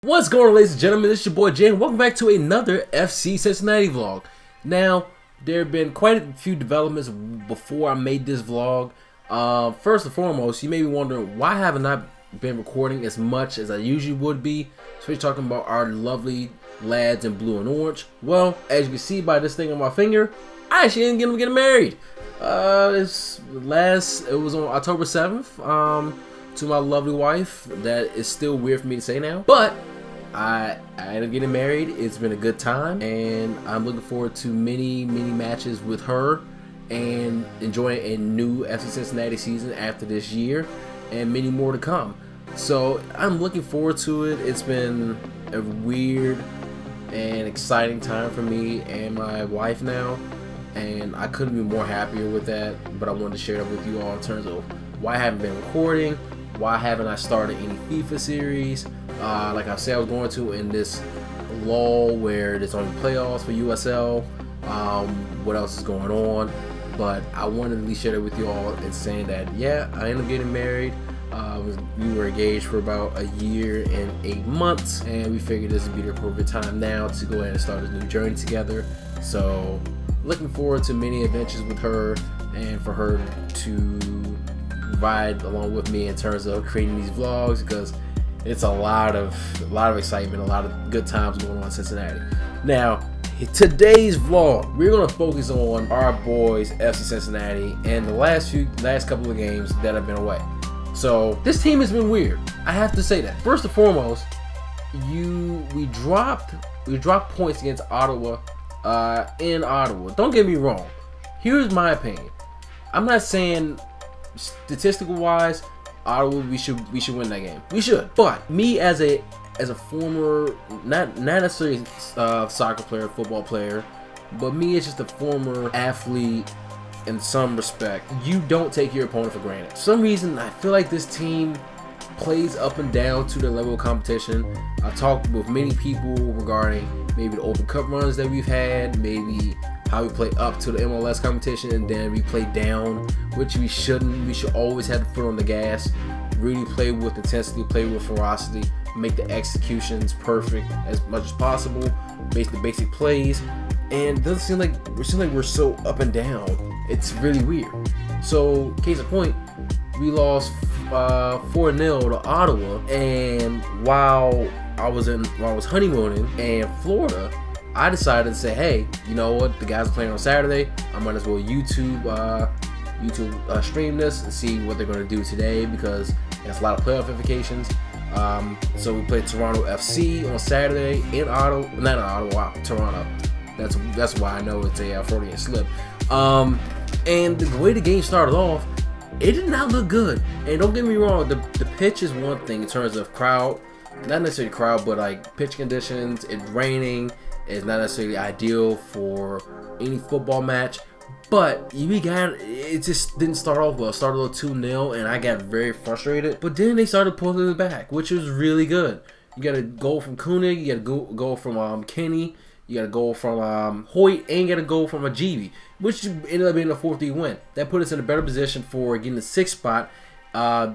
What's going on, ladies and gentlemen? This is your boy Jay, and welcome back to another FC Cincinnati vlog. Now, there have been quite a few developments before I made this vlog. First and foremost, you may be wondering, why haven't I been recording as much as I usually would be, especially talking about our lovely lads in blue and orange? Well, as you can see by this thing on my finger, I actually didn't get married. It was on October 7th. To my lovely wife. That is still weird for me to say now, but I ended up getting married. It's been a good time, and I'm looking forward to many matches with her and enjoying a new FC Cincinnati season after this year, and many more to come. So I'm looking forward to it. It's been a weird and exciting time for me and my wife now, and I couldn't be more happier with that. But I wanted to share it with you all in terms of why I haven't been recording, why haven't I started any FIFA series, like I said I was going to, in this lull where there's only playoffs for USL. What else is going on? But I wanted to at least share it with you all and saying that, yeah, I ended up getting married. We were engaged for about a year and 8 months, and we figured this would be the appropriate time now to go ahead and start a new journey together. So looking forward to many adventures with her, and for her to ride along with me in terms of creating these vlogs, because it's a lot of excitement, a lot of good times going on in Cincinnati. Now, today's vlog, we're gonna focus on our boys FC Cincinnati and the last couple of games that have been away. So this team has been weird, I have to say that. First and foremost, we dropped points against Ottawa in Ottawa. Don't get me wrong. Here's my opinion. I'm not saying statistical wise, Ottawa, we should win that game. We should. But me as a former, not necessarily soccer player, football player, but me as just a former athlete in some respect, you don't take your opponent for granted. For some reason, I feel like this team plays up and down to their level of competition. I've talked with many people regarding maybe the Open Cup runs that we've had, maybe how we play up to the MLS competition and then we play down, which we shouldn't. We should always have the foot on the gas, really play with intensity, play with ferocity, make the executions perfect as much as possible, make the basic plays. And it doesn't seem like we're so up and down. It's really weird. So case in point, we lost 4-0 to Ottawa, and while I was honeymooning in Florida, I decided to say, hey, you know what? The guys are playing on Saturday. I might as well YouTube stream this and see what they're going to do today, because there's a lot of playoff implications. So we played Toronto FC on Saturday in Ottawa. Not in Ottawa, wow, Toronto. That's why I know it's a Freudian slip. And the way the game started off, it did not look good. And don't get me wrong, the pitch is one thing in terms of crowd, not necessarily crowd, but like pitch conditions. It's raining. It's not necessarily ideal for any football match, but it just didn't start off well. It started a little 2-0, and I got very frustrated. But then they started pulling it back, which was really good. You got a goal from Koenig, you got a goal from Kenny, you got a goal from Hoyt, and you got a goal from Ajibi, which ended up being a 4-3 win. That put us in a better position for getting the 6th spot.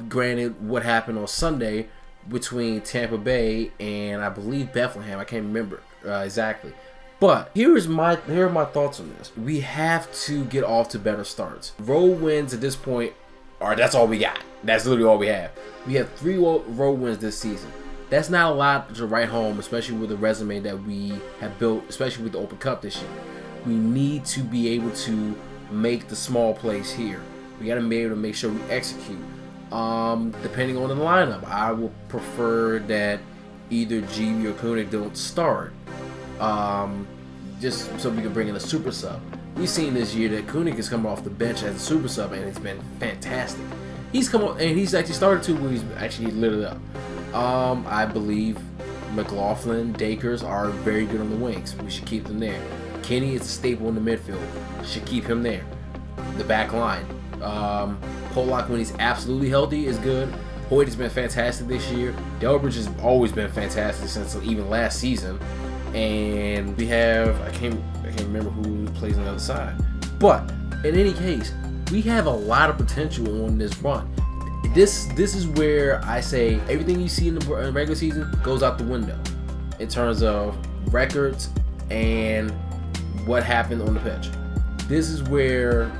Granted, what happened on Sunday between Tampa Bay and I believe Bethlehem, I can't remember exactly. But here are my thoughts on this. We have to get off to better starts. Road wins at this point that's all we got. That's literally all we have. We have 3 road wins this season. That's not a lot to write home, especially with the resume that we have built, especially with the Open Cup this year. We need to be able to make the small plays here. We got to be able to make sure we execute. Depending on the lineup, I will prefer that either GB or Koenig don't start, just so we can bring in a super sub. We've seen this year that Koenig has come off the bench as a super sub, and it's been fantastic. He's come on, and he's actually started to, where he's actually lit it up. I believe McLaughlin, Dakers are very good on the wings. We should keep them there. Kenny is a staple in the midfield. Should keep him there. The back line. Pollock, when he's absolutely healthy, is good. Hoyt has been fantastic this year. Delbridge has always been fantastic since even last season. And we have, I can't remember who plays on the other side. But in any case, we have a lot of potential on this run. this is where I say everything you see in the regular season goes out the window in terms of records and what happened on the pitch. This is where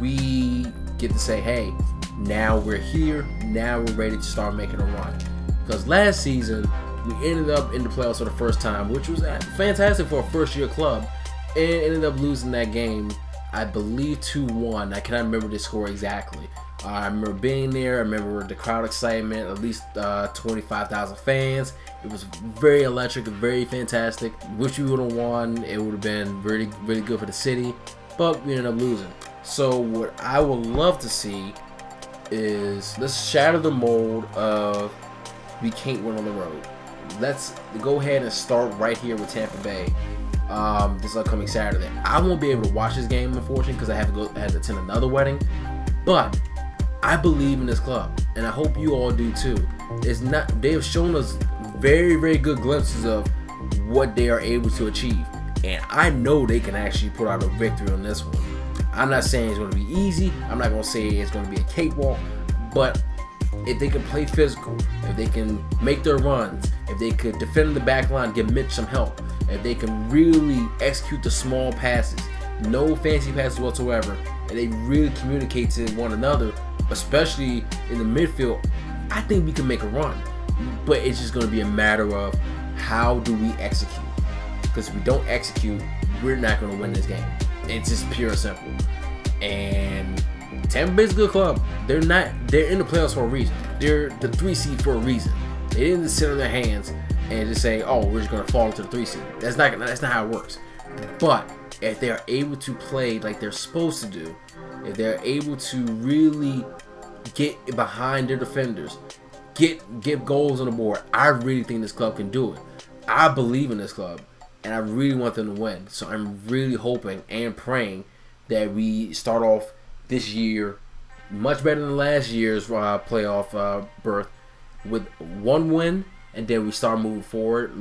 we get to say, hey, now we're here, now we're ready to start making a run. Because last season we ended up in the playoffs for the first time, which was fantastic for a first-year club, and ended up losing that game, I believe 2-1. I cannot remember the score exactly. I remember being there. I remember the crowd excitement, at least 25,000 fans. It was very electric, very fantastic. Wish we would have won. It would have been really, really good for the city, but we ended up losing. So what I would love to see is, let's shatter the mold of we can't win on the road. Let's go ahead and start right here with Tampa Bay this upcoming Saturday. I won't be able to watch this game, unfortunately, because I have to attend another wedding, but I believe in this club, and I hope you all do too. They have shown us very, very good glimpses of what they are able to achieve, and I know they can actually put out a victory on this one. I'm not saying it's going to be easy. I'm not going to say it's going to be a cakewalk, but if they can play physical, if they can make their runs, if they could defend the back line, give Mitch some help, if they can really execute the small passes, no fancy passes whatsoever, and they really communicate to one another, especially in the midfield, I think we can make a run. But it's just going to be a matter of how do we execute. Because if we don't execute, we're not going to win this game. It's just pure and simple. And Tampa Bay's a good club. They're in the playoffs for a reason. They're the 3 seed for a reason. They didn't just sit on their hands and just say, oh, we're just going to fall into the 3 seed. That's not how it works. But if they're able to play like they're supposed to do, if they're able to really get behind their defenders, get goals on the board, I really think this club can do it. I believe in this club, and I really want them to win. So I'm really hoping and praying that we start off this year much better than last year's playoff berth with 1 win, and then we start moving forward.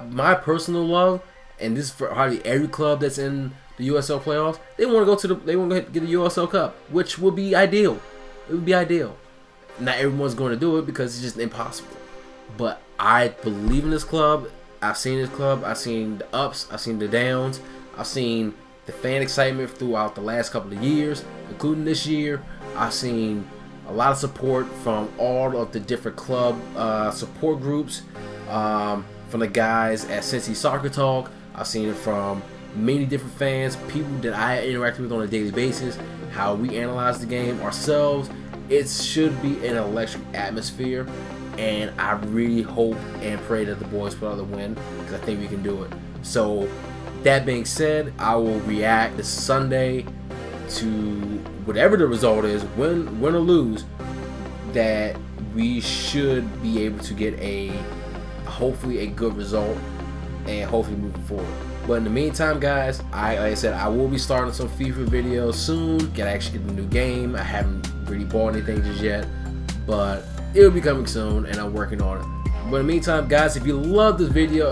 My personal love, and this is for hardly every club that's in the USL playoffs, they want to get the USL Cup, which would be ideal. It would be ideal. Not everyone's going to do it because it's just impossible. But I believe in this club. I've seen this club. I've seen the ups. I've seen the downs. I've seen the fan excitement throughout the last couple of years, including this year. I've seen a lot of support from all of the different club support groups, from the guys at Cincy Soccer Talk. I've seen it from many different fans, people that I interact with on a daily basis, how we analyze the game ourselves. It should be an electric atmosphere, and I really hope and pray that the boys put out the win, because I think we can do it. So that being said, I will react this Sunday to whatever the result is, win or lose, that we should be able to get hopefully a good result, and hopefully moving forward. But in the meantime, guys, like I said, I will be starting some FIFA videos soon. Gotta actually get the new game. I haven't really bought anything just yet, but it'll be coming soon, and I'm working on it. But in the meantime, guys, if you love this video,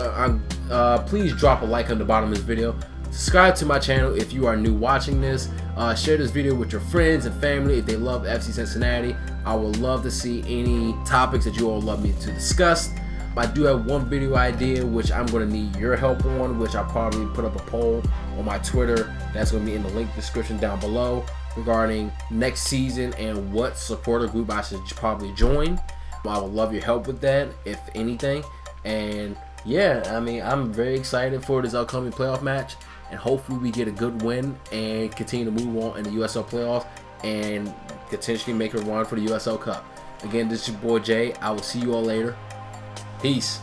please drop a like on the bottom of this video. Subscribe to my channel if you are new watching this. Share this video with your friends and family if they love FC Cincinnati. I would love to see any topics that you all love me to discuss. I do have one video idea which I'm going to need your help on, which I'll probably put up a poll on my Twitter. That's going to be in the link description down below, regarding next season and what supporter group I should probably join. I would love your help with that, if anything. And yeah, I mean, I'm very excited for this upcoming playoff match, and hopefully we get a good win and continue to move on in the USL playoffs and potentially make a run for the USL Cup. Again, this is your boy Jay. I will see you all later. Peace.